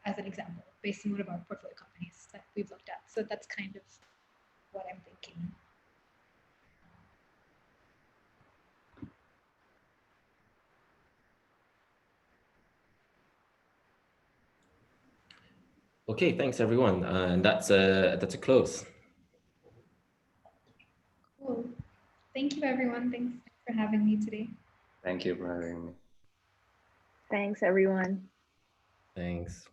as an example, based on one of our portfolio companies that we've looked at. So that's kind of what I'm thinking. Okay, thanks everyone. And that's a close. Cool. Thank you, everyone. Thanks for having me today. Thank you for having me. Thanks, everyone. Thanks.